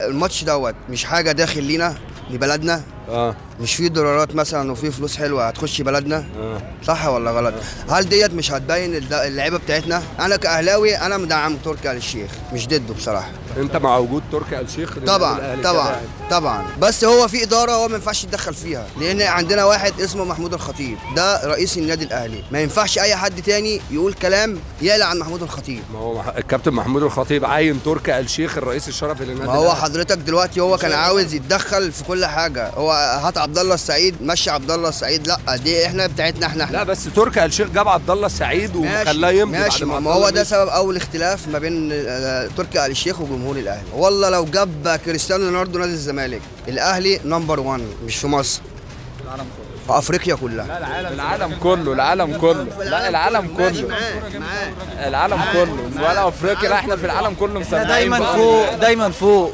الماتش دوت مش حاجه داخل لينا لبلدنا. مش في دولارات مثلا وفي فلوس حلوه هتخش بلدنا. صح ولا غلط؟ هل ديت مش هتبين اللعيبه بتاعتنا؟ انا كاهلاوي انا مدعم تركي آل الشيخ، مش ضده بصراحه. انت مع وجود تركي آل الشيخ؟ طبعا بس هو في اداره هو ما ينفعش يتدخل فيها، لان عندنا واحد اسمه محمود الخطيب ده رئيس النادي الاهلي، ما ينفعش اي حد تاني يقول كلام يعلى عن محمود الخطيب. ما هو الكابتن محمود الخطيب عين تركي آل الشيخ الرئيس الشرفي للنادي ما هو حضرتك دلوقتي هو كان عاوز يتدخل في كل حاجه، هو هات عبد الله السعيد مشي عبد الله السعيد، لا دي احنا بتاعتنا احنا. لا بس تركي آل الشيخ جاب عبد الله السعيد وخلاه يمضي ماشي. ما هو ده سبب اول اختلاف ما بين تركي آل الشيخ وجمهور الاهلي. والله لو جاب كريستيانو رونالدو نادي الزمالك، الاهلي نمبر 1 مش في مصر، في افريقيا كلها. لا العالم كله العالم كله العالم كله ولا افريقيا، لا احنا في العالم كله مسمعين دايما فوق